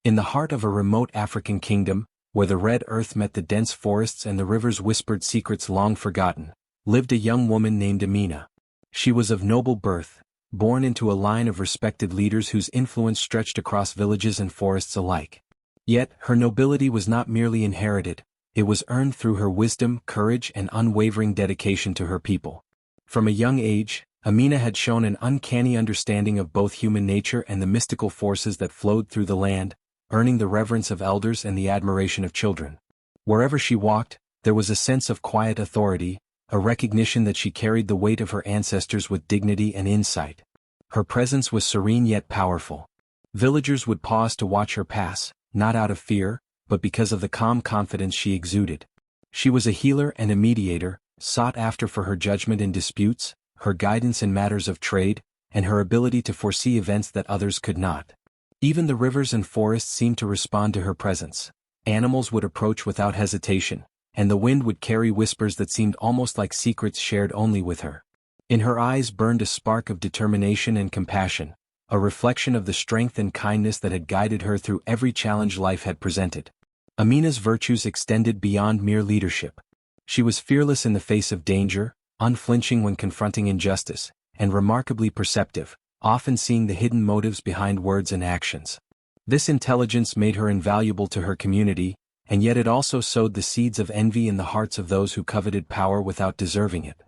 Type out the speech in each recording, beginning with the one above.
In the heart of a remote African kingdom, where the red earth met the dense forests and the rivers whispered secrets long forgotten, lived a young woman named Amina. She was of noble birth, born into a line of respected leaders whose influence stretched across villages and forests alike. Yet, her nobility was not merely inherited, it was earned through her wisdom, courage, and unwavering dedication to her people. From a young age, Amina had shown an uncanny understanding of both human nature and the mystical forces that flowed through the land, earning the reverence of elders and the admiration of children. Wherever she walked, there was a sense of quiet authority, a recognition that she carried the weight of her ancestors with dignity and insight. Her presence was serene yet powerful. Villagers would pause to watch her pass, not out of fear, but because of the calm confidence she exuded. She was a healer and a mediator, sought after for her judgment in disputes, her guidance in matters of trade, and her ability to foresee events that others could not. Even the rivers and forests seemed to respond to her presence. Animals would approach without hesitation, and the wind would carry whispers that seemed almost like secrets shared only with her. In her eyes burned a spark of determination and compassion, a reflection of the strength and kindness that had guided her through every challenge life had presented. Amina's virtues extended beyond mere leadership. She was fearless in the face of danger, unflinching when confronting injustice, and remarkably perceptive, often seeing the hidden motives behind words and actions. This intelligence made her invaluable to her community, and yet it also sowed the seeds of envy in the hearts of those who coveted power without deserving it.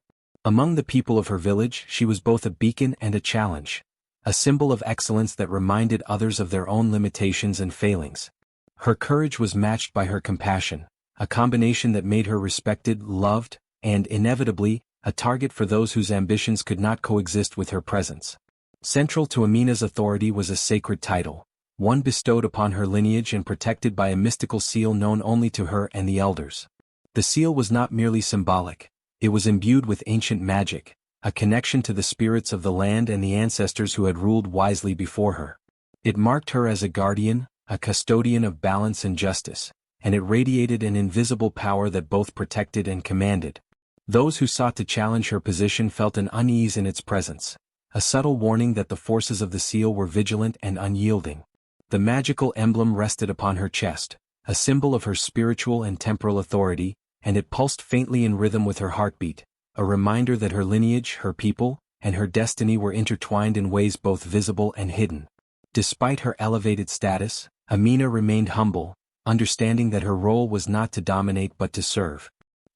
Among the people of her village, she was both a beacon and a challenge, a symbol of excellence that reminded others of their own limitations and failings. Her courage was matched by her compassion, a combination that made her respected, loved, and, inevitably, a target for those whose ambitions could not coexist with her presence. Central to Amina's authority was a sacred title, one bestowed upon her lineage and protected by a mystical seal known only to her and the elders. The seal was not merely symbolic, it was imbued with ancient magic, a connection to the spirits of the land and the ancestors who had ruled wisely before her. It marked her as a guardian, a custodian of balance and justice, and it radiated an invisible power that both protected and commanded. Those who sought to challenge her position felt an unease in its presence, a subtle warning that the forces of the seal were vigilant and unyielding. The magical emblem rested upon her chest, a symbol of her spiritual and temporal authority, and it pulsed faintly in rhythm with her heartbeat, a reminder that her lineage, her people, and her destiny were intertwined in ways both visible and hidden. Despite her elevated status, Amina remained humble, understanding that her role was not to dominate but to serve.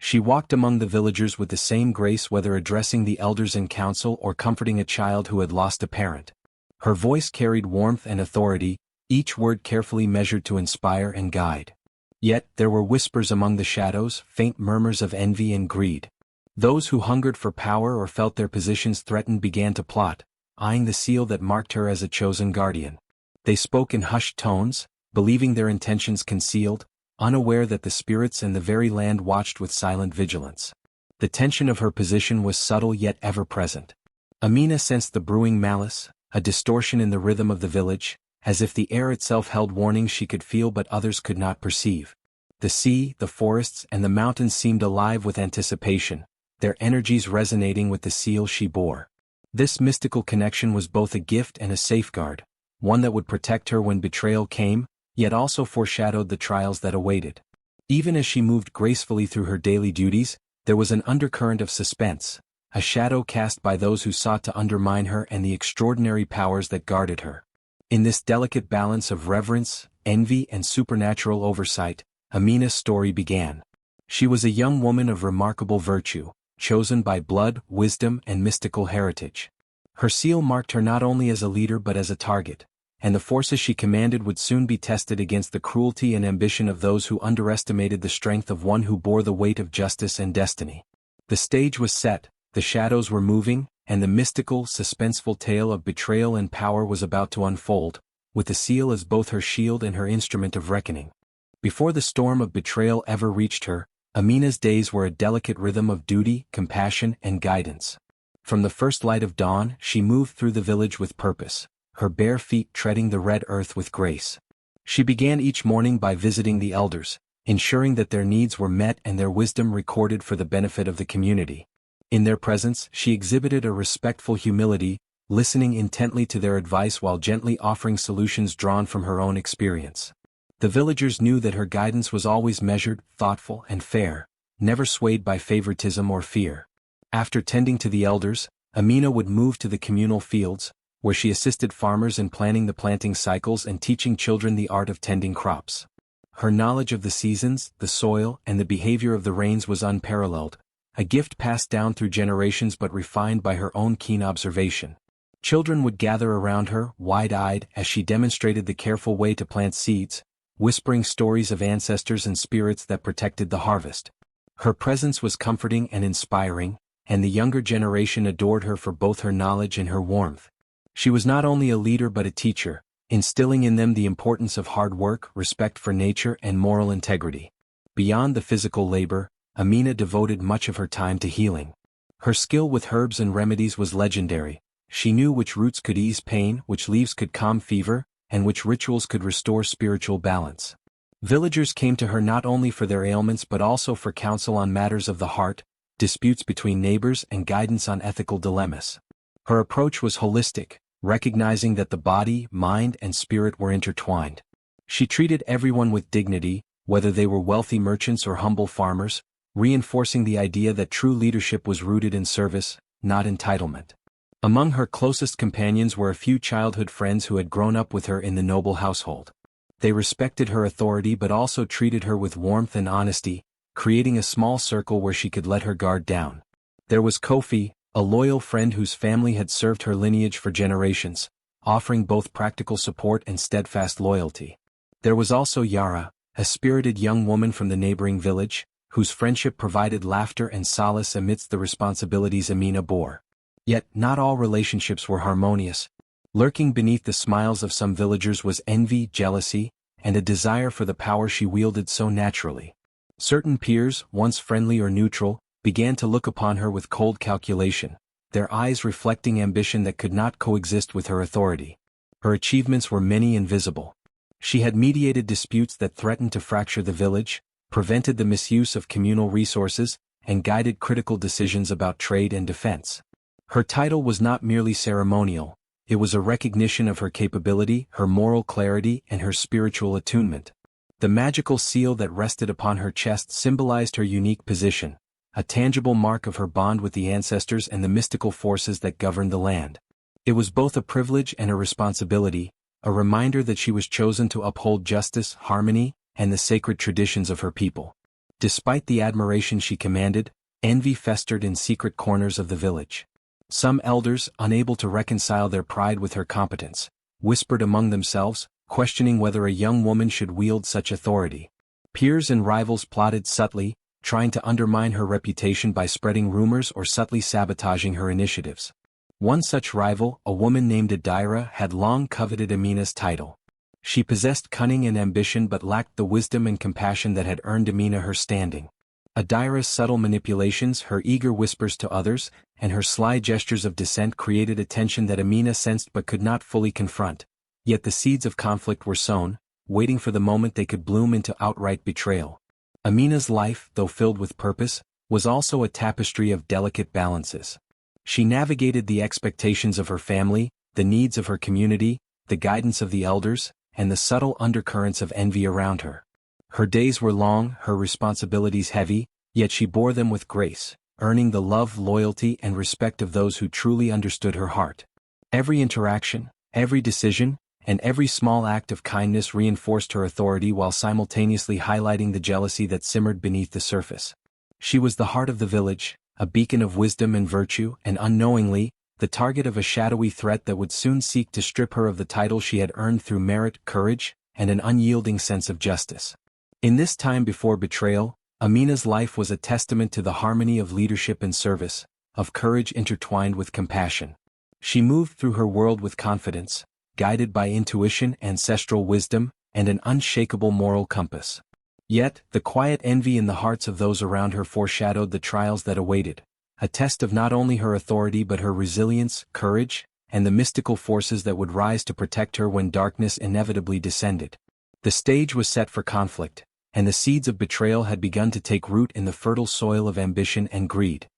She walked among the villagers with the same grace whether addressing the elders in council or comforting a child who had lost a parent. Her voice carried warmth and authority, each word carefully measured to inspire and guide. Yet, there were whispers among the shadows, faint murmurs of envy and greed. Those who hungered for power or felt their positions threatened began to plot, eyeing the seal that marked her as a chosen guardian. They spoke in hushed tones, believing their intentions concealed, unaware that the spirits and the very land watched with silent vigilance. The tension of her position was subtle yet ever-present. Amina sensed the brewing malice, a distortion in the rhythm of the village, as if the air itself held warnings she could feel but others could not perceive. The sea, the forests, and the mountains seemed alive with anticipation, their energies resonating with the seal she bore. This mystical connection was both a gift and a safeguard, one that would protect her when betrayal came, yet also foreshadowed the trials that awaited. Even as she moved gracefully through her daily duties, there was an undercurrent of suspense, a shadow cast by those who sought to undermine her and the extraordinary powers that guarded her. In this delicate balance of reverence, envy, and supernatural oversight, Amina's story began. She was a young woman of remarkable virtue, chosen by blood, wisdom, and mystical heritage. Her seal marked her not only as a leader but as a target, and the forces she commanded would soon be tested against the cruelty and ambition of those who underestimated the strength of one who bore the weight of justice and destiny. The stage was set, the shadows were moving, and the mystical, suspenseful tale of betrayal and power was about to unfold, with the seal as both her shield and her instrument of reckoning. Before the storm of betrayal ever reached her, Amina's days were a delicate rhythm of duty, compassion, and guidance. From the first light of dawn, she moved through the village with purpose, her bare feet treading the red earth with grace. She began each morning by visiting the elders, ensuring that their needs were met and their wisdom recorded for the benefit of the community. In their presence, she exhibited a respectful humility, listening intently to their advice while gently offering solutions drawn from her own experience. The villagers knew that her guidance was always measured, thoughtful, and fair, never swayed by favoritism or fear. After tending to the elders, Amina would move to the communal fields, where she assisted farmers in planning the planting cycles and teaching children the art of tending crops. Her knowledge of the seasons, the soil, and the behavior of the rains was unparalleled, a gift passed down through generations but refined by her own keen observation. Children would gather around her, wide-eyed, as she demonstrated the careful way to plant seeds, whispering stories of ancestors and spirits that protected the harvest. Her presence was comforting and inspiring, and the younger generation adored her for both her knowledge and her warmth. She was not only a leader but a teacher, instilling in them the importance of hard work, respect for nature, and moral integrity. Beyond the physical labor, Amina devoted much of her time to healing. Her skill with herbs and remedies was legendary. She knew which roots could ease pain, which leaves could calm fever, and which rituals could restore spiritual balance. Villagers came to her not only for their ailments but also for counsel on matters of the heart, disputes between neighbors, and guidance on ethical dilemmas. Her approach was holistic, recognizing that the body, mind, and spirit were intertwined. She treated everyone with dignity, whether they were wealthy merchants or humble farmers, reinforcing the idea that true leadership was rooted in service, not entitlement. Among her closest companions were a few childhood friends who had grown up with her in the noble household. They respected her authority but also treated her with warmth and honesty, creating a small circle where she could let her guard down. There was Kofi, a loyal friend whose family had served her lineage for generations, offering both practical support and steadfast loyalty. There was also Yara, a spirited young woman from the neighboring village, whose friendship provided laughter and solace amidst the responsibilities Amina bore. Yet, not all relationships were harmonious. Lurking beneath the smiles of some villagers was envy, jealousy, and a desire for the power she wielded so naturally. Certain peers, once friendly or neutral, began to look upon her with cold calculation, their eyes reflecting ambition that could not coexist with her authority. Her achievements were many and visible. She had mediated disputes that threatened to fracture the village, prevented the misuse of communal resources, and guided critical decisions about trade and defense. Her title was not merely ceremonial, it was a recognition of her capability, her moral clarity, and her spiritual attunement. The magical seal that rested upon her chest symbolized her unique position, a tangible mark of her bond with the ancestors and the mystical forces that governed the land. It was both a privilege and a responsibility, a reminder that she was chosen to uphold justice, harmony, and the sacred traditions of her people. Despite the admiration she commanded, envy festered in secret corners of the village. Some elders, unable to reconcile their pride with her competence, whispered among themselves, questioning whether a young woman should wield such authority. Peers and rivals plotted subtly, trying to undermine her reputation by spreading rumors or subtly sabotaging her initiatives. One such rival, a woman named Adira, had long coveted Amina's title. She possessed cunning and ambition but lacked the wisdom and compassion that had earned Amina her standing. Adira's subtle manipulations, her eager whispers to others, and her sly gestures of dissent created a tension that Amina sensed but could not fully confront. Yet the seeds of conflict were sown, waiting for the moment they could bloom into outright betrayal. Amina's life, though filled with purpose, was also a tapestry of delicate balances. She navigated the expectations of her family, the needs of her community, the guidance of the elders, and the subtle undercurrents of envy around her. Her days were long, her responsibilities heavy, yet she bore them with grace, earning the love, loyalty, and respect of those who truly understood her heart. Every interaction, every decision, and every small act of kindness reinforced her authority while simultaneously highlighting the jealousy that simmered beneath the surface. She was the heart of the village, a beacon of wisdom and virtue, and unknowingly, the target of a shadowy threat that would soon seek to strip her of the title she had earned through merit, courage, and an unyielding sense of justice. In this time before betrayal, Amina's life was a testament to the harmony of leadership and service, of courage intertwined with compassion. She moved through her world with confidence, guided by intuition, ancestral wisdom, and an unshakable moral compass. Yet, the quiet envy in the hearts of those around her foreshadowed the trials that awaited, a test of not only her authority but her resilience, courage, and the mystical forces that would rise to protect her when darkness inevitably descended. The stage was set for conflict, and the seeds of betrayal had begun to take root in the fertile soil of ambition and greed.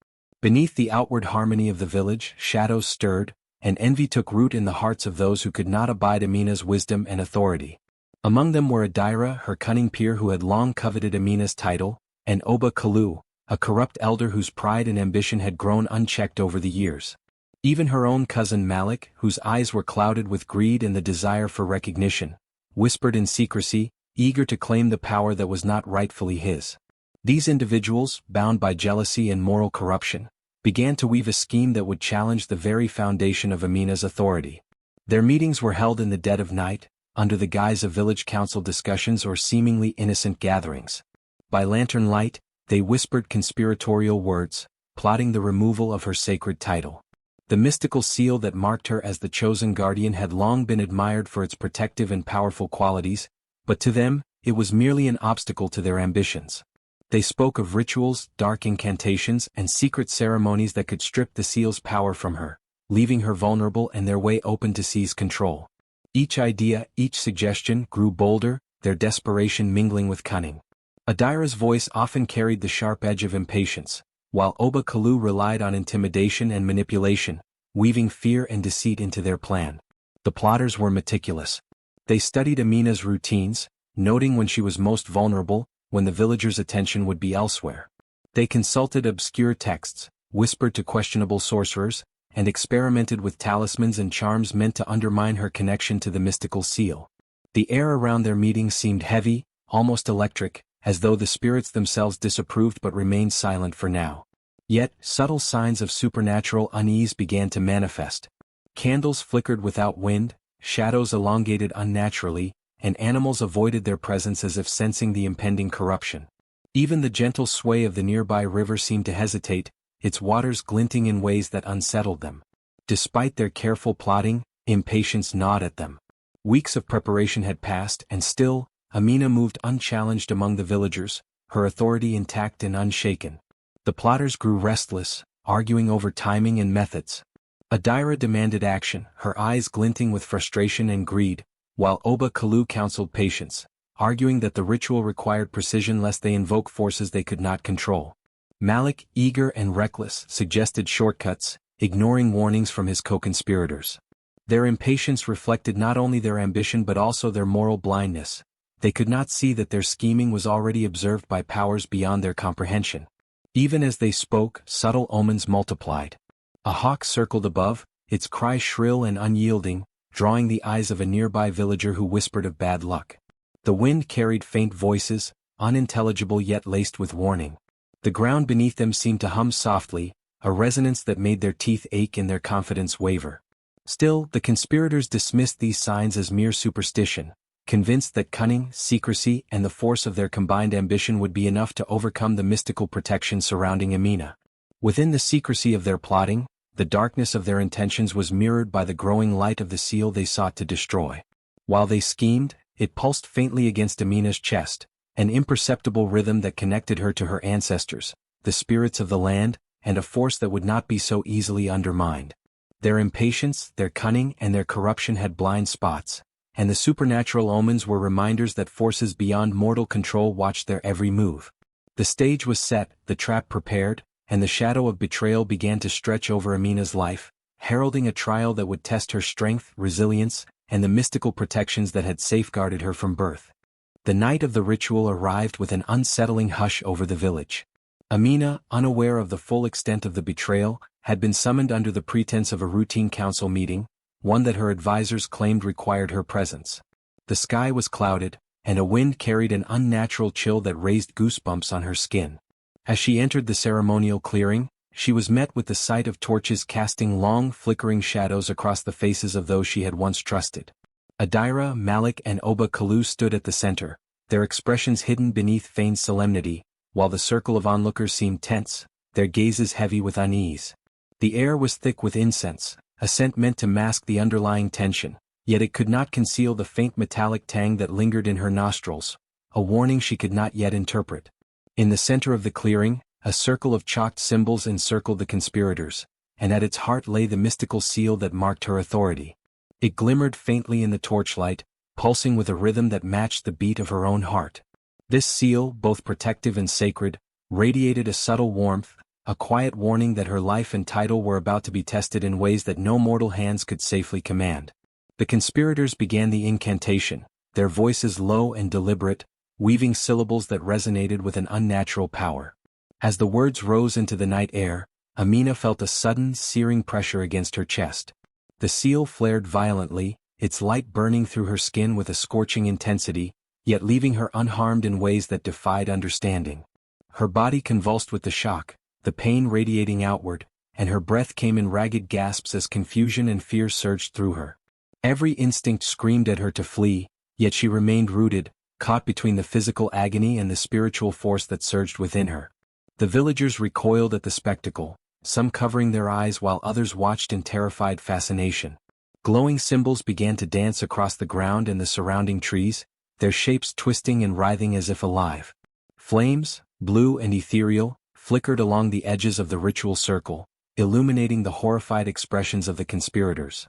Beneath the outward harmony of the village, shadows stirred, and envy took root in the hearts of those who could not abide Amina's wisdom and authority. Among them were Adira, her cunning peer who had long coveted Amina's title, and Oba Kalu, a corrupt elder whose pride and ambition had grown unchecked over the years. Even her own cousin Malik, whose eyes were clouded with greed and the desire for recognition, whispered in secrecy, eager to claim the power that was not rightfully his. These individuals, bound by jealousy and moral corruption, began to weave a scheme that would challenge the very foundation of Amina's authority. Their meetings were held in the dead of night, under the guise of village council discussions or seemingly innocent gatherings. By lantern light, they whispered conspiratorial words, plotting the removal of her sacred title. The mystical seal that marked her as the chosen guardian had long been admired for its protective and powerful qualities, but to them, it was merely an obstacle to their ambitions. They spoke of rituals, dark incantations, and secret ceremonies that could strip the seal's power from her, leaving her vulnerable and their way open to seize control. Each idea, each suggestion grew bolder, their desperation mingling with cunning. Adira's voice often carried the sharp edge of impatience, while Oba Kalu relied on intimidation and manipulation, weaving fear and deceit into their plan. The plotters were meticulous. They studied Amina's routines, noting when she was most vulnerable, when the villagers' attention would be elsewhere. They consulted obscure texts, whispered to questionable sorcerers, and experimented with talismans and charms meant to undermine her connection to the mystical seal. The air around their meetings seemed heavy, almost electric, as though the spirits themselves disapproved but remained silent for now. Yet, subtle signs of supernatural unease began to manifest. Candles flickered without wind, shadows elongated unnaturally, and animals avoided their presence as if sensing the impending corruption. Even the gentle sway of the nearby river seemed to hesitate, its waters glinting in ways that unsettled them. Despite their careful plotting, impatience gnawed at them. Weeks of preparation had passed, and still, Amina moved unchallenged among the villagers, her authority intact and unshaken. The plotters grew restless, arguing over timing and methods. Adira demanded action, her eyes glinting with frustration and greed, while Oba Kalu counseled patience, arguing that the ritual required precision lest they invoke forces they could not control. Malik, eager and reckless, suggested shortcuts, ignoring warnings from his co-conspirators. Their impatience reflected not only their ambition but also their moral blindness. They could not see that their scheming was already observed by powers beyond their comprehension. Even as they spoke, subtle omens multiplied. A hawk circled above, its cry shrill and unyielding, drawing the eyes of a nearby villager who whispered of bad luck. The wind carried faint voices, unintelligible yet laced with warning. The ground beneath them seemed to hum softly, a resonance that made their teeth ache and their confidence waver. Still, the conspirators dismissed these signs as mere superstition, convinced that cunning, secrecy, and the force of their combined ambition would be enough to overcome the mystical protection surrounding Amina. Within the secrecy of their plotting, the darkness of their intentions was mirrored by the growing light of the seal they sought to destroy. While they schemed, it pulsed faintly against Amina's chest, an imperceptible rhythm that connected her to her ancestors, the spirits of the land, and a force that would not be so easily undermined. Their impatience, their cunning, and their corruption had blind spots, and the supernatural omens were reminders that forces beyond mortal control watched their every move. The stage was set, the trap prepared, and the shadow of betrayal began to stretch over Amina's life, heralding a trial that would test her strength, resilience, and the mystical protections that had safeguarded her from birth. The night of the ritual arrived with an unsettling hush over the village. Amina, unaware of the full extent of the betrayal, had been summoned under the pretense of a routine council meeting, one that her advisors claimed required her presence. The sky was clouded, and a wind carried an unnatural chill that raised goosebumps on her skin. As she entered the ceremonial clearing, she was met with the sight of torches casting long, flickering shadows across the faces of those she had once trusted. Adira, Malik, and Oba Kalu stood at the center, their expressions hidden beneath feigned solemnity, while the circle of onlookers seemed tense, their gazes heavy with unease. The air was thick with incense, a scent meant to mask the underlying tension, yet it could not conceal the faint metallic tang that lingered in her nostrils, a warning she could not yet interpret. In the center of the clearing, a circle of chalked symbols encircled the conspirators, and at its heart lay the mystical seal that marked her authority. It glimmered faintly in the torchlight, pulsing with a rhythm that matched the beat of her own heart. This seal, both protective and sacred, radiated a subtle warmth, a quiet warning that her life and title were about to be tested in ways that no mortal hands could safely command. The conspirators began the incantation, their voices low and deliberate, weaving syllables that resonated with an unnatural power. As the words rose into the night air, Amina felt a sudden, searing pressure against her chest. The seal flared violently, its light burning through her skin with a scorching intensity, yet leaving her unharmed in ways that defied understanding. Her body convulsed with the shock, the pain radiating outward, and her breath came in ragged gasps as confusion and fear surged through her. Every instinct screamed at her to flee, yet she remained rooted, caught between the physical agony and the spiritual force that surged within her. The villagers recoiled at the spectacle, some covering their eyes while others watched in terrified fascination. Glowing symbols began to dance across the ground and the surrounding trees, their shapes twisting and writhing as if alive. Flames, blue and ethereal, flickered along the edges of the ritual circle, illuminating the horrified expressions of the conspirators.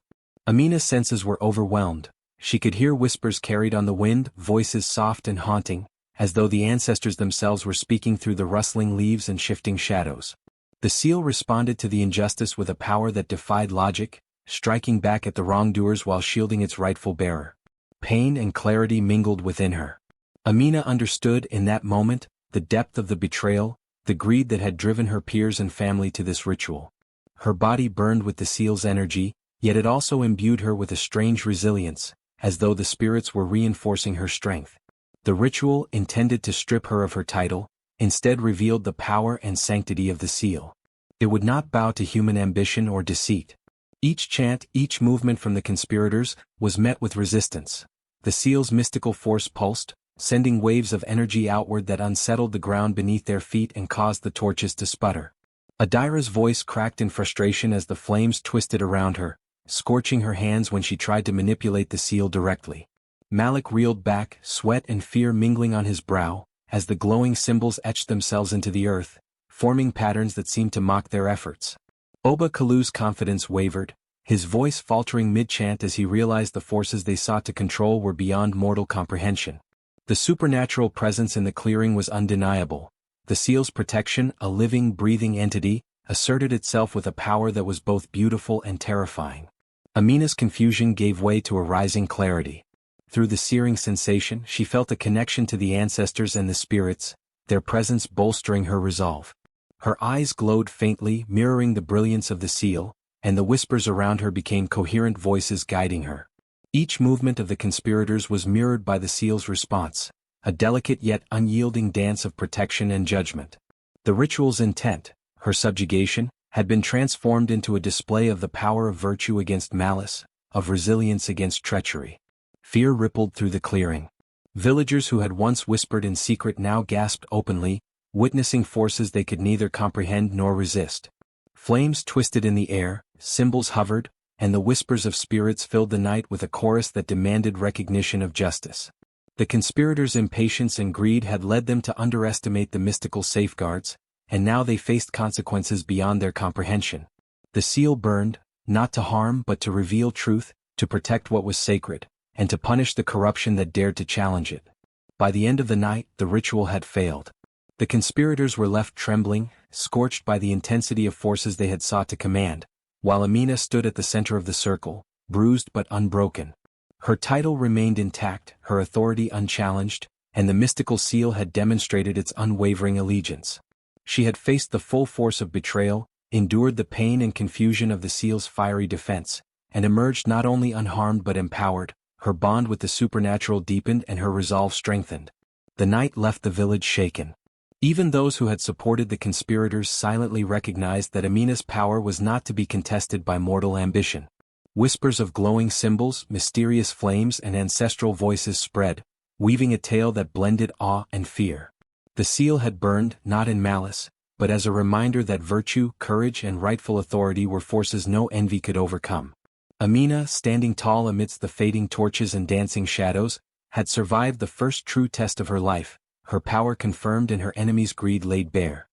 Amina's senses were overwhelmed. She could hear whispers carried on the wind, voices soft and haunting, as though the ancestors themselves were speaking through the rustling leaves and shifting shadows. The seal responded to the injustice with a power that defied logic, striking back at the wrongdoers while shielding its rightful bearer. Pain and clarity mingled within her. Amina understood in that moment the depth of the betrayal, the greed that had driven her peers and family to this ritual. Her body burned with the seal's energy, yet it also imbued her with a strange resilience, as though the spirits were reinforcing her strength. The ritual, intended to strip her of her title, instead revealed the power and sanctity of the seal. It would not bow to human ambition or deceit. Each chant, each movement from the conspirators, was met with resistance. The seal's mystical force pulsed, sending waves of energy outward that unsettled the ground beneath their feet and caused the torches to sputter. Adira's voice cracked in frustration as the flames twisted around her, scorching her hands when she tried to manipulate the seal directly. Malik reeled back, sweat and fear mingling on his brow, as the glowing symbols etched themselves into the earth, forming patterns that seemed to mock their efforts. Oba Kalu's confidence wavered, his voice faltering mid-chant as he realized the forces they sought to control were beyond mortal comprehension. The supernatural presence in the clearing was undeniable. The seal's protection, a living, breathing entity, asserted itself with a power that was both beautiful and terrifying. Amina's confusion gave way to a rising clarity. Through the searing sensation, she felt a connection to the ancestors and the spirits, their presence bolstering her resolve. Her eyes glowed faintly, mirroring the brilliance of the seal, and the whispers around her became coherent voices guiding her. Each movement of the conspirators was mirrored by the seal's response, a delicate yet unyielding dance of protection and judgment. The ritual's intent, her subjugation, had been transformed into a display of the power of virtue against malice, of resilience against treachery. Fear rippled through the clearing. Villagers who had once whispered in secret now gasped openly, witnessing forces they could neither comprehend nor resist. Flames twisted in the air, symbols hovered, and the whispers of spirits filled the night with a chorus that demanded recognition of justice. The conspirators' impatience and greed had led them to underestimate the mystical safeguards, and now they faced consequences beyond their comprehension. The seal burned, not to harm but to reveal truth, to protect what was sacred, and to punish the corruption that dared to challenge it. By the end of the night, the ritual had failed. The conspirators were left trembling, scorched by the intensity of forces they had sought to command, while Amina stood at the center of the circle, bruised but unbroken. Her title remained intact, her authority unchallenged, and the mystical seal had demonstrated its unwavering allegiance. She had faced the full force of betrayal, endured the pain and confusion of the seal's fiery defense, and emerged not only unharmed but empowered. Her bond with the supernatural deepened and her resolve strengthened. The night left the village shaken. Even those who had supported the conspirators silently recognized that Amina's power was not to be contested by mortal ambition. Whispers of glowing symbols, mysterious flames and ancestral voices spread, weaving a tale that blended awe and fear. The seal had burned, not in malice, but as a reminder that virtue, courage and rightful authority were forces no envy could overcome. Amina, standing tall amidst the fading torches and dancing shadows, had survived the first true test of her life, her power confirmed and her enemy's greed laid bare.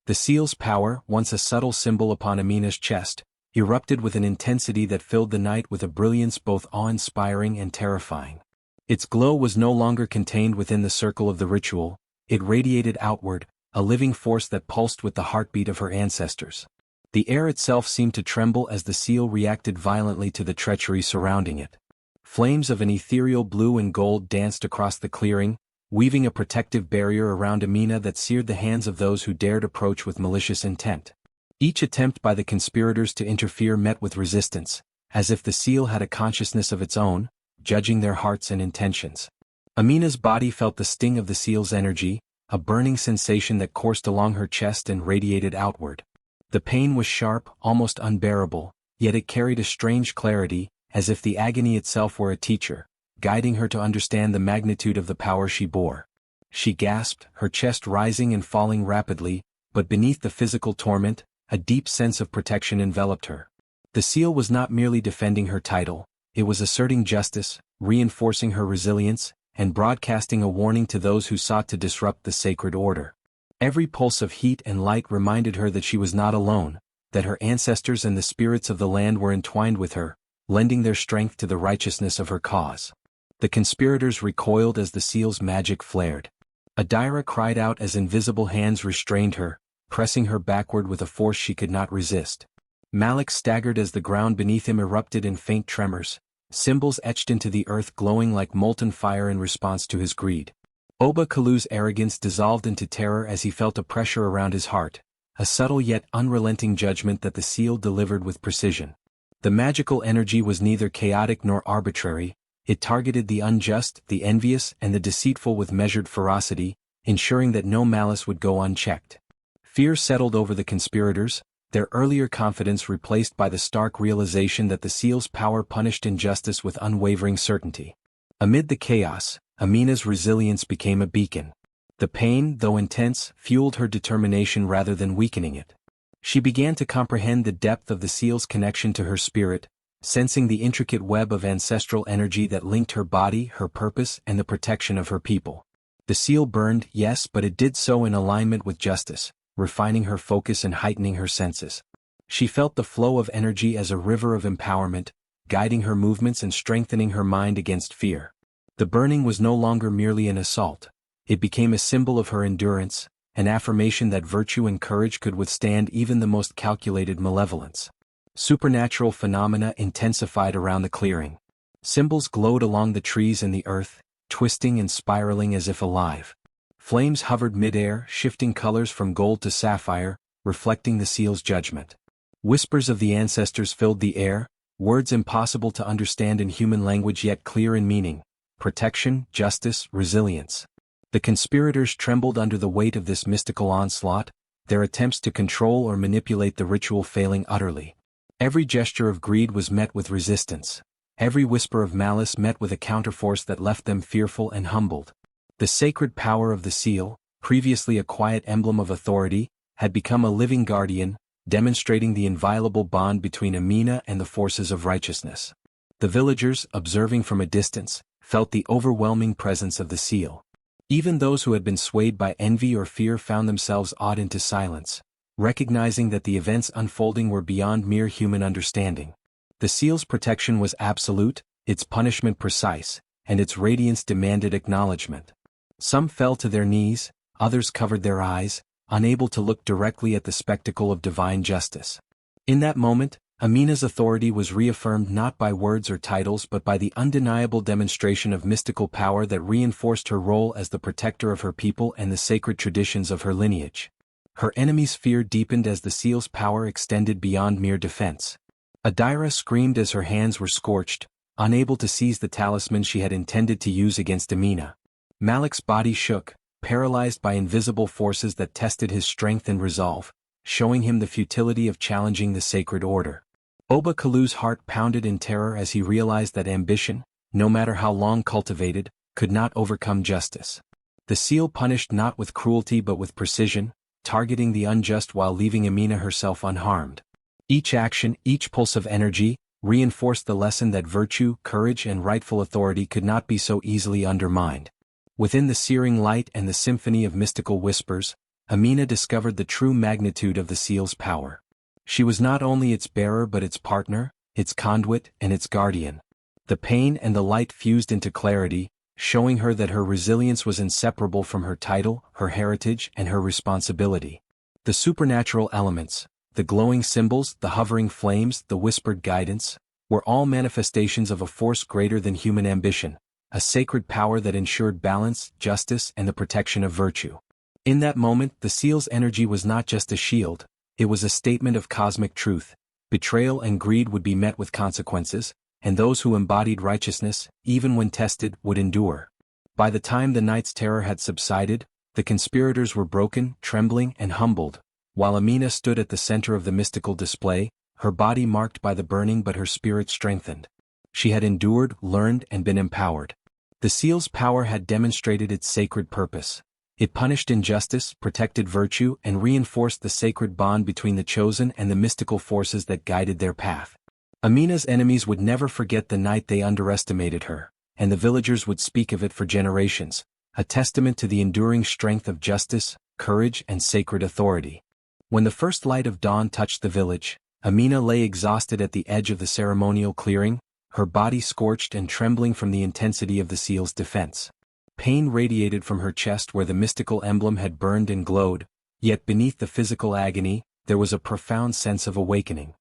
The seal's power, once a subtle symbol upon Amina's chest, erupted with an intensity that filled the night with a brilliance both awe-inspiring and terrifying. Its glow was no longer contained within the circle of the ritual, it radiated outward, a living force that pulsed with the heartbeat of her ancestors. The air itself seemed to tremble as the seal reacted violently to the treachery surrounding it. Flames of an ethereal blue and gold danced across the clearing, weaving a protective barrier around Amina that seared the hands of those who dared approach with malicious intent. Each attempt by the conspirators to interfere met with resistance, as if the seal had a consciousness of its own, judging their hearts and intentions. Amina's body felt the sting of the seal's energy, a burning sensation that coursed along her chest and radiated outward. The pain was sharp, almost unbearable, yet it carried a strange clarity, as if the agony itself were a teacher, guiding her to understand the magnitude of the power she bore. She gasped, her chest rising and falling rapidly, but beneath the physical torment, a deep sense of protection enveloped her. The seal was not merely defending her title, it was asserting justice, reinforcing her resilience, and broadcasting a warning to those who sought to disrupt the sacred order. Every pulse of heat and light reminded her that she was not alone, that her ancestors and the spirits of the land were entwined with her, lending their strength to the righteousness of her cause. The conspirators recoiled as the seal's magic flared. Adira cried out as invisible hands restrained her, pressing her backward with a force she could not resist. Malik staggered as the ground beneath him erupted in faint tremors, symbols etched into the earth glowing like molten fire in response to his greed. Oba Kalu's arrogance dissolved into terror as he felt a pressure around his heart, a subtle yet unrelenting judgment that the seal delivered with precision. The magical energy was neither chaotic nor arbitrary, it targeted the unjust, the envious, and the deceitful with measured ferocity, ensuring that no malice would go unchecked. Fear settled over the conspirators, their earlier confidence replaced by the stark realization that the seal's power punished injustice with unwavering certainty. Amid the chaos, Amina's resilience became a beacon. The pain, though intense, fueled her determination rather than weakening it. She began to comprehend the depth of the seal's connection to her spirit, sensing the intricate web of ancestral energy that linked her body, her purpose, and the protection of her people. The seal burned, yes, but it did so in alignment with justice, refining her focus and heightening her senses. She felt the flow of energy as a river of empowerment, guiding her movements and strengthening her mind against fear. The burning was no longer merely an assault. It became a symbol of her endurance, an affirmation that virtue and courage could withstand even the most calculated malevolence. Supernatural phenomena intensified around the clearing. Symbols glowed along the trees and the earth, twisting and spiraling as if alive. Flames hovered mid-air, shifting colors from gold to sapphire, reflecting the seal's judgment. Whispers of the ancestors filled the air, words impossible to understand in human language yet clear in meaning: protection, justice, resilience. The conspirators trembled under the weight of this mystical onslaught, their attempts to control or manipulate the ritual failing utterly. Every gesture of greed was met with resistance. Every whisper of malice met with a counterforce that left them fearful and humbled. The sacred power of the seal, previously a quiet emblem of authority, had become a living guardian, demonstrating the inviolable bond between Amina and the forces of righteousness. The villagers, observing from a distance, felt the overwhelming presence of the seal. Even those who had been swayed by envy or fear found themselves awed into silence, recognizing that the events unfolding were beyond mere human understanding. The seal's protection was absolute, its punishment precise, and its radiance demanded acknowledgement. Some fell to their knees, others covered their eyes, unable to look directly at the spectacle of divine justice. In that moment, Amina's authority was reaffirmed not by words or titles but by the undeniable demonstration of mystical power that reinforced her role as the protector of her people and the sacred traditions of her lineage. Her enemies' fear deepened as the seal's power extended beyond mere defense. Adira screamed as her hands were scorched, unable to seize the talisman she had intended to use against Amina. Malik's body shook, paralyzed by invisible forces that tested his strength and resolve, showing him the futility of challenging the sacred order. Oba Kalu's heart pounded in terror as he realized that ambition, no matter how long cultivated, could not overcome justice. The seal punished not with cruelty but with precision, targeting the unjust while leaving Amina herself unharmed. Each action, each pulse of energy, reinforced the lesson that virtue, courage, and rightful authority could not be so easily undermined. Within the searing light and the symphony of mystical whispers, Amina discovered the true magnitude of the seal's power. She was not only its bearer but its partner, its conduit, and its guardian. The pain and the light fused into clarity, showing her that her resilience was inseparable from her title, her heritage, and her responsibility. The supernatural elements, the glowing symbols, the hovering flames, the whispered guidance, were all manifestations of a force greater than human ambition, a sacred power that ensured balance, justice, and the protection of virtue. In that moment, the seal's energy was not just a shield, it was a statement of cosmic truth. Betrayal and greed would be met with consequences, and those who embodied righteousness, even when tested, would endure. By the time the night's terror had subsided, the conspirators were broken, trembling, and humbled, while Amina stood at the center of the mystical display, her body marked by the burning but her spirit strengthened. She had endured, learned, and been empowered. The seal's power had demonstrated its sacred purpose. It punished injustice, protected virtue, and reinforced the sacred bond between the chosen and the mystical forces that guided their path. Amina's enemies would never forget the night they underestimated her, and the villagers would speak of it for generations, a testament to the enduring strength of justice, courage, and sacred authority. When the first light of dawn touched the village, Amina lay exhausted at the edge of the ceremonial clearing, her body scorched and trembling from the intensity of the seal's defense. Pain radiated from her chest where the mystical emblem had burned and glowed, yet beneath the physical agony, there was a profound sense of awakening.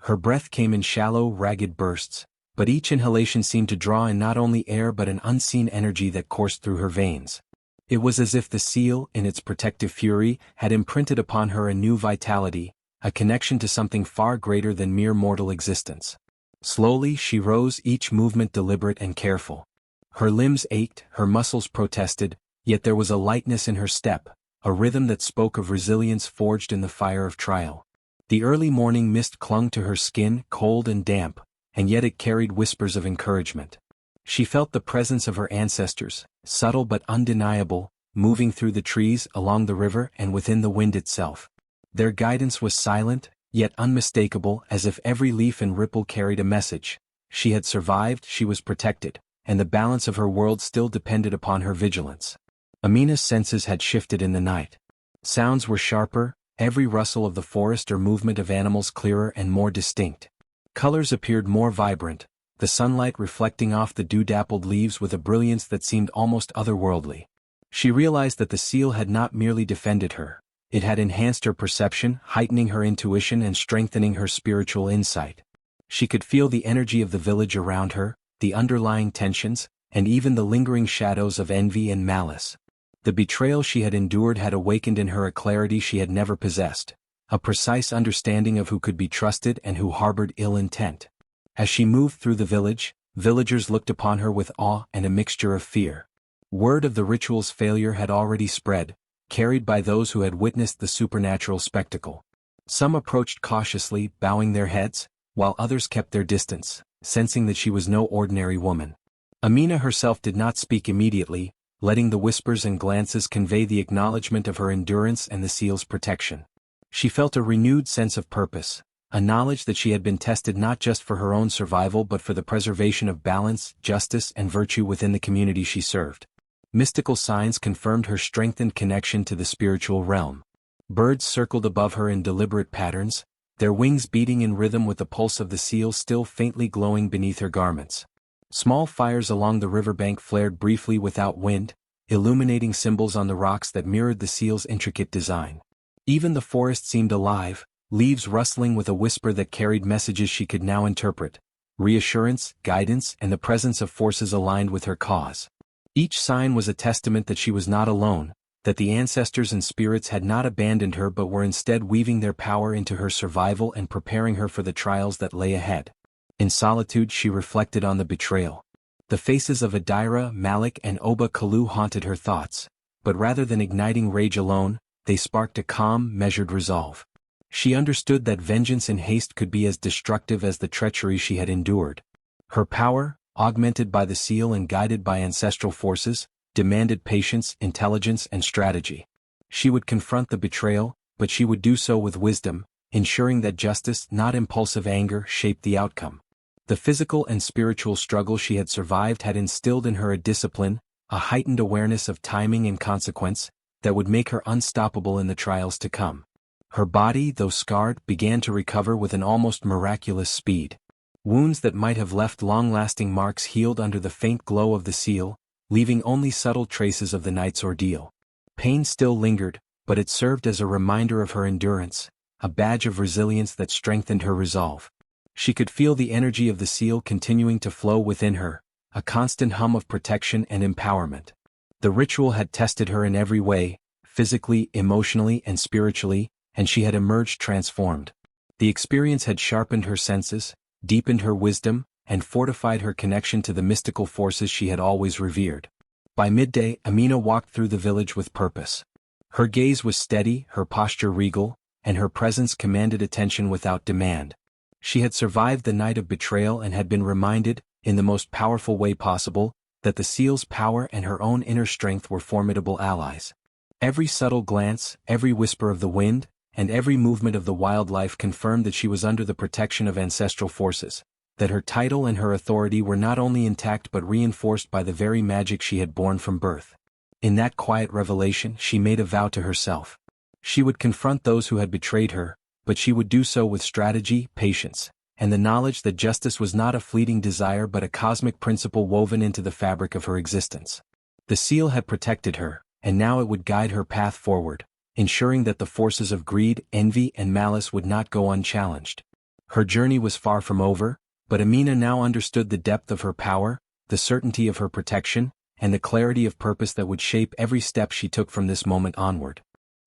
Her breath came in shallow, ragged bursts, but each inhalation seemed to draw in not only air but an unseen energy that coursed through her veins. It was as if the seal, in its protective fury, had imprinted upon her a new vitality, a connection to something far greater than mere mortal existence. Slowly she rose, each movement deliberate and careful. Her limbs ached, her muscles protested, yet there was a lightness in her step, a rhythm that spoke of resilience forged in the fire of trial. The early morning mist clung to her skin, cold and damp, and yet it carried whispers of encouragement. She felt the presence of her ancestors, subtle but undeniable, moving through the trees, along the river, and within the wind itself. Their guidance was silent, yet unmistakable, as if every leaf and ripple carried a message. She had survived, she was protected, and the balance of her world still depended upon her vigilance. Amina's senses had shifted in the night. Sounds were sharper, every rustle of the forest or movement of animals clearer and more distinct. Colors appeared more vibrant, the sunlight reflecting off the dew-dappled leaves with a brilliance that seemed almost otherworldly. She realized that the seal had not merely defended her, it had enhanced her perception, heightening her intuition and strengthening her spiritual insight. She could feel the energy of the village around her, the underlying tensions, and even the lingering shadows of envy and malice. The betrayal she had endured had awakened in her a clarity she had never possessed, a precise understanding of who could be trusted and who harbored ill intent. As she moved through the village, villagers looked upon her with awe and a mixture of fear. Word of the ritual's failure had already spread, carried by those who had witnessed the supernatural spectacle. Some approached cautiously, bowing their heads, while others kept their distance, sensing that she was no ordinary woman. Amina herself did not speak immediately, letting the whispers and glances convey the acknowledgement of her endurance and the seal's protection. She felt a renewed sense of purpose, a knowledge that she had been tested not just for her own survival but for the preservation of balance, justice, and virtue within the community she served. Mystical signs confirmed her strengthened connection to the spiritual realm. Birds circled above her in deliberate patterns, their wings beating in rhythm with the pulse of the seal still faintly glowing beneath her garments. Small fires along the riverbank flared briefly without wind, illuminating symbols on the rocks that mirrored the seal's intricate design. Even the forest seemed alive, leaves rustling with a whisper that carried messages she could now interpret: reassurance, guidance, and the presence of forces aligned with her cause. Each sign was a testament that she was not alone, that the ancestors and spirits had not abandoned her but were instead weaving their power into her survival and preparing her for the trials that lay ahead. In solitude she reflected on the betrayal. The faces of Adira, Malik, and Oba Kalu haunted her thoughts, but rather than igniting rage alone, they sparked a calm, measured resolve. She understood that vengeance in haste could be as destructive as the treachery she had endured. Her power, augmented by the seal and guided by ancestral forces, demanded patience, intelligence, and strategy. She would confront the betrayal, but she would do so with wisdom, ensuring that justice, not impulsive anger, shaped the outcome. The physical and spiritual struggle she had survived had instilled in her a discipline, a heightened awareness of timing and consequence, that would make her unstoppable in the trials to come. Her body, though scarred, began to recover with an almost miraculous speed. Wounds that might have left long-lasting marks healed under the faint glow of the seal, leaving only subtle traces of the night's ordeal. Pain still lingered, but it served as a reminder of her endurance, a badge of resilience that strengthened her resolve. She could feel the energy of the seal continuing to flow within her, a constant hum of protection and empowerment. The ritual had tested her in every way, physically, emotionally, and spiritually, and she had emerged transformed. The experience had sharpened her senses, deepened her wisdom, and fortified her connection to the mystical forces she had always revered. By midday, Amina walked through the village with purpose. Her gaze was steady, her posture regal, and her presence commanded attention without demand. She had survived the night of betrayal and had been reminded, in the most powerful way possible, that the seal's power and her own inner strength were formidable allies. Every subtle glance, every whisper of the wind, and every movement of the wildlife confirmed that she was under the protection of ancestral forces, that her title and her authority were not only intact but reinforced by the very magic she had borne from birth. In that quiet revelation, she made a vow to herself. She would confront those who had betrayed her, but she would do so with strategy, patience, and the knowledge that justice was not a fleeting desire but a cosmic principle woven into the fabric of her existence. The seal had protected her, and now it would guide her path forward, ensuring that the forces of greed, envy, and malice would not go unchallenged. Her journey was far from over, but Amina now understood the depth of her power, the certainty of her protection, and the clarity of purpose that would shape every step she took from this moment onward.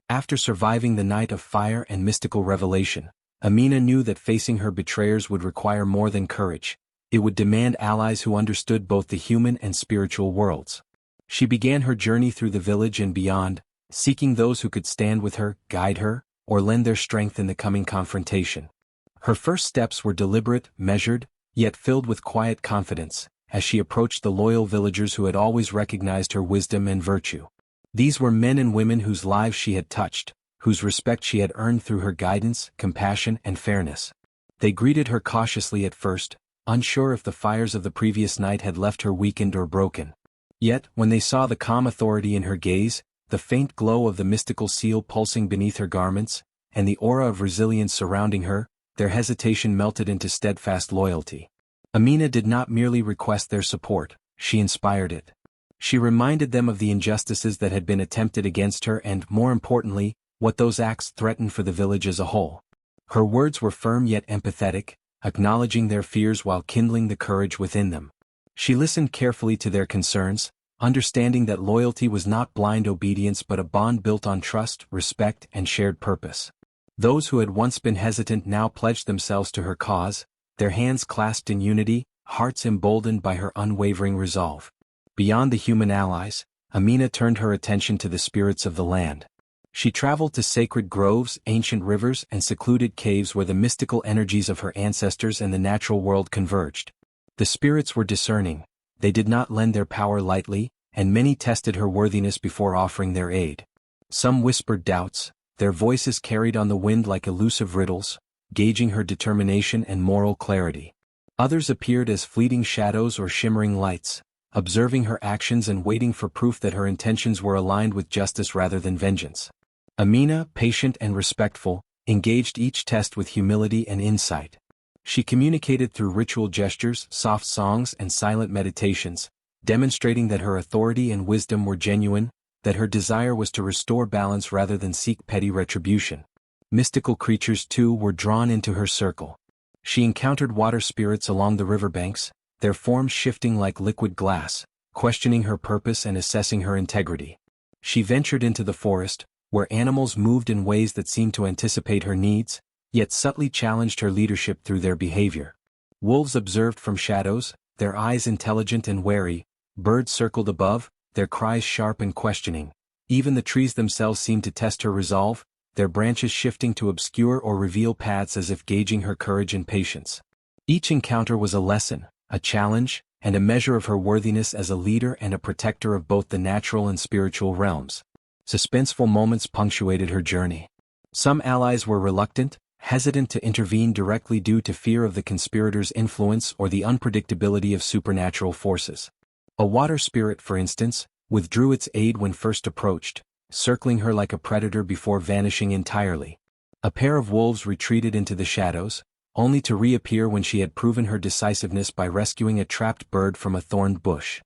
After surviving the night of fire and mystical revelation, Amina knew that facing her betrayers would require more than courage. It would demand allies who understood both the human and spiritual worlds. She began her journey through the village and beyond, seeking those who could stand with her, guide her, or lend their strength in the coming confrontation. Her first steps were deliberate, measured, yet filled with quiet confidence, as she approached the loyal villagers who had always recognized her wisdom and virtue. These were men and women whose lives she had touched, whose respect she had earned through her guidance, compassion, and fairness. They greeted her cautiously at first, unsure if the fires of the previous night had left her weakened or broken. Yet, when they saw the calm authority in her gaze, the faint glow of the mystical seal pulsing beneath her garments, and the aura of resilience surrounding her, their hesitation melted into steadfast loyalty. Amina did not merely request their support, she inspired it. She reminded them of the injustices that had been attempted against her and, more importantly, what those acts threatened for the village as a whole. Her words were firm yet empathetic, acknowledging their fears while kindling the courage within them. She listened carefully to their concerns, understanding that loyalty was not blind obedience but a bond built on trust, respect, and shared purpose. Those who had once been hesitant now pledged themselves to her cause, their hands clasped in unity, hearts emboldened by her unwavering resolve. Beyond the human allies, Amina turned her attention to the spirits of the land. She traveled to sacred groves, ancient rivers, and secluded caves where the mystical energies of her ancestors and the natural world converged. The spirits were discerning, they did not lend their power lightly, and many tested her worthiness before offering their aid. Some whispered doubts, their voices carried on the wind like elusive riddles, gauging her determination and moral clarity. Others appeared as fleeting shadows or shimmering lights, observing her actions and waiting for proof that her intentions were aligned with justice rather than vengeance. Amina, patient and respectful, engaged each test with humility and insight. She communicated through ritual gestures, soft songs, and silent meditations, demonstrating that her authority and wisdom were genuine, that her desire was to restore balance rather than seek petty retribution. Mystical creatures, too, were drawn into her circle. She encountered water spirits along the riverbanks, their forms shifting like liquid glass, questioning her purpose and assessing her integrity. She ventured into the forest, where animals moved in ways that seemed to anticipate her needs, yet subtly challenged her leadership through their behavior. Wolves observed from shadows, their eyes intelligent and wary, birds circled above, their cries sharp and questioning. Even the trees themselves seemed to test her resolve, their branches shifting to obscure or reveal paths as if gauging her courage and patience. Each encounter was a lesson, a challenge, and a measure of her worthiness as a leader and a protector of both the natural and spiritual realms. Suspenseful moments punctuated her journey. Some allies were reluctant, hesitant to intervene directly due to fear of the conspirators' influence or the unpredictability of supernatural forces. A water spirit, for instance, withdrew its aid when first approached, circling her like a predator before vanishing entirely. A pair of wolves retreated into the shadows, only to reappear when she had proven her decisiveness by rescuing a trapped bird from a thorned bush.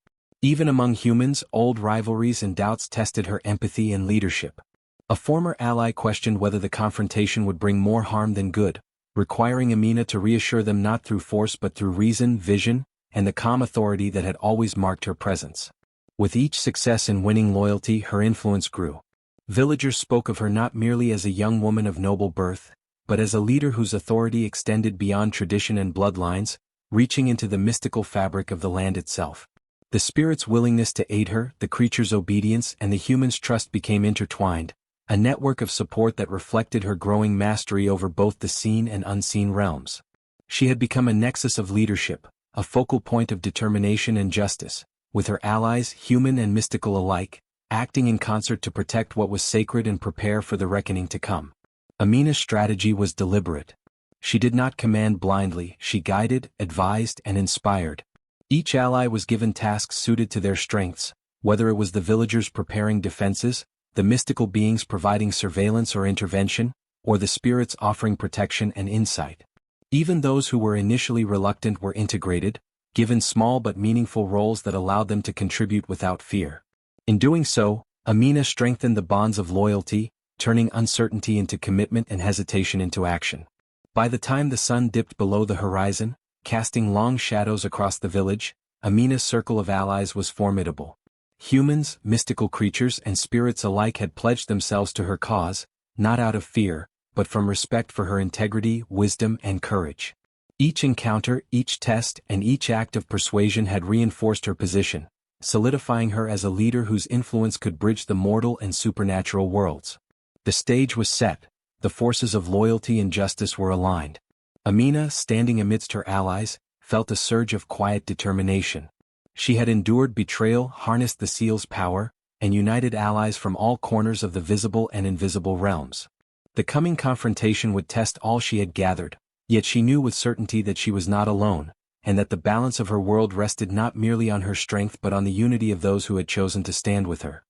Even among humans, old rivalries and doubts tested her empathy and leadership. A former ally questioned whether the confrontation would bring more harm than good, requiring Amina to reassure them not through force but through reason, vision, and the calm authority that had always marked her presence. With each success in winning loyalty, her influence grew. Villagers spoke of her not merely as a young woman of noble birth, but as a leader whose authority extended beyond tradition and bloodlines, reaching into the mystical fabric of the land itself. The spirit's willingness to aid her, the creature's obedience, and the human's trust became intertwined, a network of support that reflected her growing mastery over both the seen and unseen realms. She had become a nexus of leadership, a focal point of determination and justice, with her allies, human and mystical alike, acting in concert to protect what was sacred and prepare for the reckoning to come. Amina's strategy was deliberate. She did not command blindly, she guided, advised, and inspired. Each ally was given tasks suited to their strengths, whether it was the villagers preparing defenses, the mystical beings providing surveillance or intervention, or the spirits offering protection and insight. Even those who were initially reluctant were integrated, given small but meaningful roles that allowed them to contribute without fear. In doing so, Amina strengthened the bonds of loyalty, turning uncertainty into commitment and hesitation into action. By the time the sun dipped below the horizon, casting long shadows across the village, Amina's circle of allies was formidable. Humans, mystical creatures, and spirits alike had pledged themselves to her cause, not out of fear, but from respect for her integrity, wisdom, and courage. Each encounter, each test, and each act of persuasion had reinforced her position, solidifying her as a leader whose influence could bridge the mortal and supernatural worlds. The stage was set, the forces of loyalty and justice were aligned. Amina, standing amidst her allies, felt a surge of quiet determination. She had endured betrayal, harnessed the seal's power, and united allies from all corners of the visible and invisible realms. The coming confrontation would test all she had gathered, yet she knew with certainty that she was not alone, and that the balance of her world rested not merely on her strength but on the unity of those who had chosen to stand with her.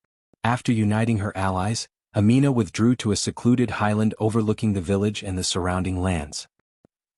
After uniting her allies, Amina withdrew to a secluded highland overlooking the village and the surrounding lands.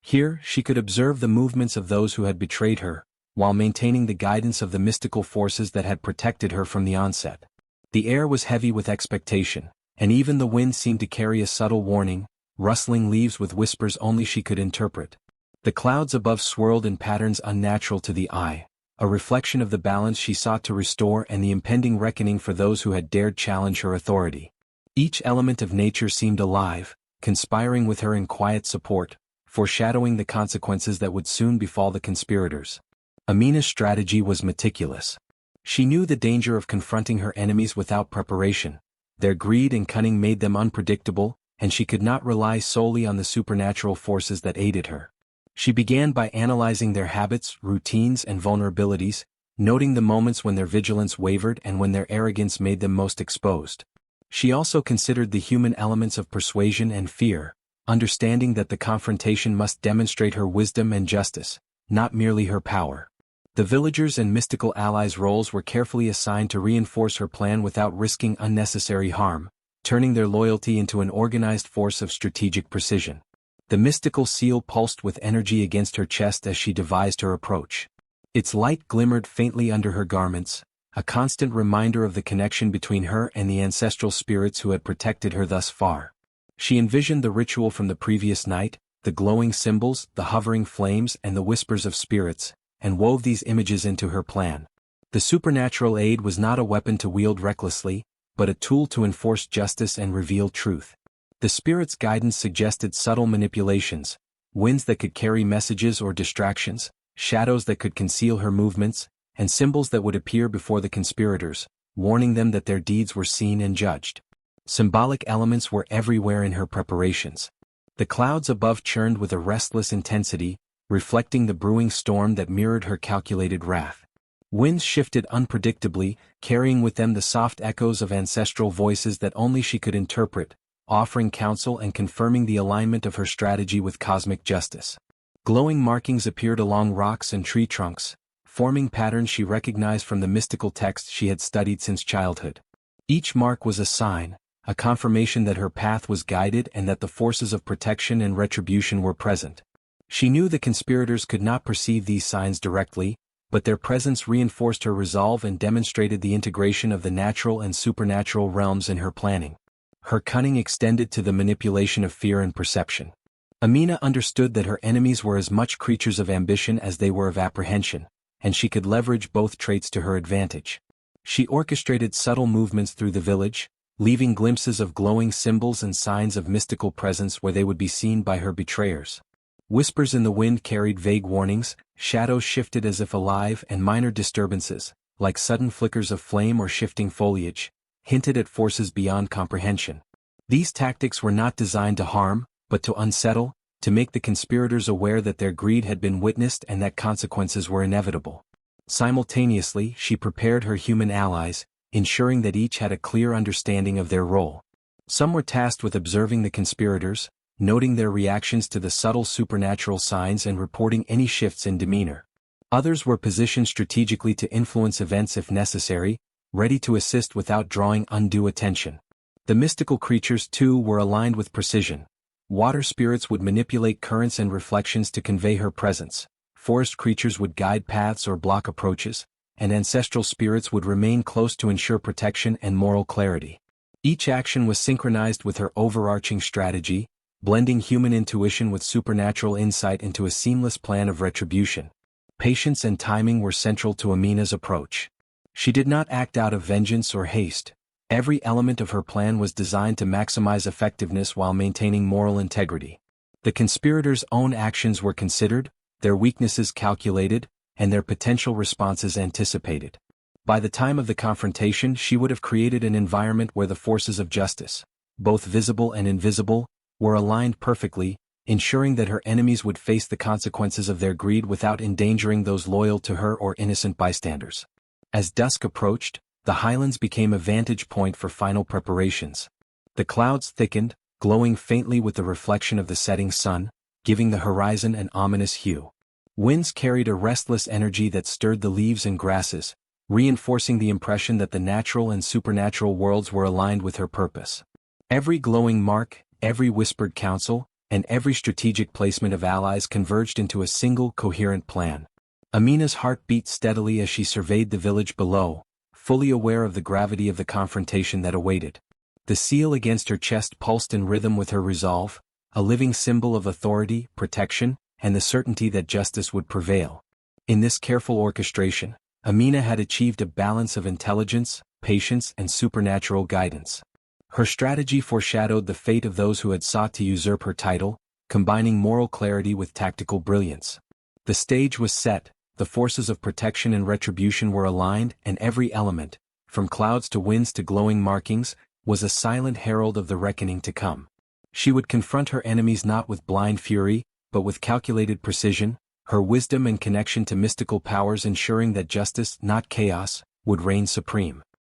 Here, she could observe the movements of those who had betrayed her, while maintaining the guidance of the mystical forces that had protected her from the onset. The air was heavy with expectation, and even the wind seemed to carry a subtle warning, rustling leaves with whispers only she could interpret. The clouds above swirled in patterns unnatural to the eye, a reflection of the balance she sought to restore and the impending reckoning for those who had dared challenge her authority. Each element of nature seemed alive, conspiring with her in quiet support, foreshadowing the consequences that would soon befall the conspirators. Amina's strategy was meticulous. She knew the danger of confronting her enemies without preparation. Their greed and cunning made them unpredictable, and she could not rely solely on the supernatural forces that aided her. She began by analyzing their habits, routines, and vulnerabilities, noting the moments when their vigilance wavered and when their arrogance made them most exposed. She also considered the human elements of persuasion and fear, understanding that the confrontation must demonstrate her wisdom and justice, not merely her power. The villagers' and mystical allies' roles were carefully assigned to reinforce her plan without risking unnecessary harm, turning their loyalty into an organized force of strategic precision. The mystical seal pulsed with energy against her chest as she devised her approach. Its light glimmered faintly under her garments, a constant reminder of the connection between her and the ancestral spirits who had protected her thus far. She envisioned the ritual from the previous night, the glowing symbols, the hovering flames, and the whispers of spirits, and wove these images into her plan. The supernatural aid was not a weapon to wield recklessly, but a tool to enforce justice and reveal truth. The spirit's guidance suggested subtle manipulations, winds that could carry messages or distractions, shadows that could conceal her movements, and symbols that would appear before the conspirators, warning them that their deeds were seen and judged. Symbolic elements were everywhere in her preparations. The clouds above churned with a restless intensity, reflecting the brewing storm that mirrored her calculated wrath. Winds shifted unpredictably, carrying with them the soft echoes of ancestral voices that only she could interpret, offering counsel and confirming the alignment of her strategy with cosmic justice. Glowing markings appeared along rocks and tree trunks, forming patterns she recognized from the mystical texts she had studied since childhood. Each mark was a sign, a confirmation that her path was guided and that the forces of protection and retribution were present. She knew the conspirators could not perceive these signs directly, but their presence reinforced her resolve and demonstrated the integration of the natural and supernatural realms in her planning. Her cunning extended to the manipulation of fear and perception. Amina understood that her enemies were as much creatures of ambition as they were of apprehension, and she could leverage both traits to her advantage. She orchestrated subtle movements through the village, leaving glimpses of glowing symbols and signs of mystical presence where they would be seen by her betrayers. Whispers in the wind carried vague warnings, shadows shifted as if alive, and minor disturbances, like sudden flickers of flame or shifting foliage, hinted at forces beyond comprehension. These tactics were not designed to harm, but to unsettle, to make the conspirators aware that their greed had been witnessed and that consequences were inevitable. Simultaneously, she prepared her human allies, ensuring that each had a clear understanding of their role. Some were tasked with observing the conspirators, noting their reactions to the subtle supernatural signs and reporting any shifts in demeanor. Others were positioned strategically to influence events if necessary, ready to assist without drawing undue attention. The mystical creatures, too, were aligned with precision. Water spirits would manipulate currents and reflections to convey her presence, forest creatures would guide paths or block approaches, and ancestral spirits would remain close to ensure protection and moral clarity. Each action was synchronized with her overarching strategy, blending human intuition with supernatural insight into a seamless plan of retribution. Patience and timing were central to Amina's approach. She did not act out of vengeance or haste. Every element of her plan was designed to maximize effectiveness while maintaining moral integrity. The conspirators' own actions were considered, their weaknesses calculated, and their potential responses anticipated. By the time of the confrontation, she would have created an environment where the forces of justice, both visible and invisible, were aligned perfectly, ensuring that her enemies would face the consequences of their greed without endangering those loyal to her or innocent bystanders. As dusk approached, the highlands became a vantage point for final preparations. The clouds thickened, glowing faintly with the reflection of the setting sun, giving the horizon an ominous hue. Winds carried a restless energy that stirred the leaves and grasses, reinforcing the impression that the natural and supernatural worlds were aligned with her purpose. Every glowing mark, every whispered counsel, and every strategic placement of allies converged into a single coherent plan. Amina's heart beat steadily as she surveyed the village below, fully aware of the gravity of the confrontation that awaited. The seal against her chest pulsed in rhythm with her resolve, a living symbol of authority, protection, and the certainty that justice would prevail. In this careful orchestration, Amina had achieved a balance of intelligence, patience, and supernatural guidance. Her strategy foreshadowed the fate of those who had sought to usurp her title, combining moral clarity with tactical brilliance. The stage was set, the forces of protection and retribution were aligned, and every element, from clouds to winds to glowing markings, was a silent herald of the reckoning to come. She would confront her enemies not with blind fury, but with calculated precision, her wisdom and connection to mystical powers ensuring that justice, not chaos, would reign supreme.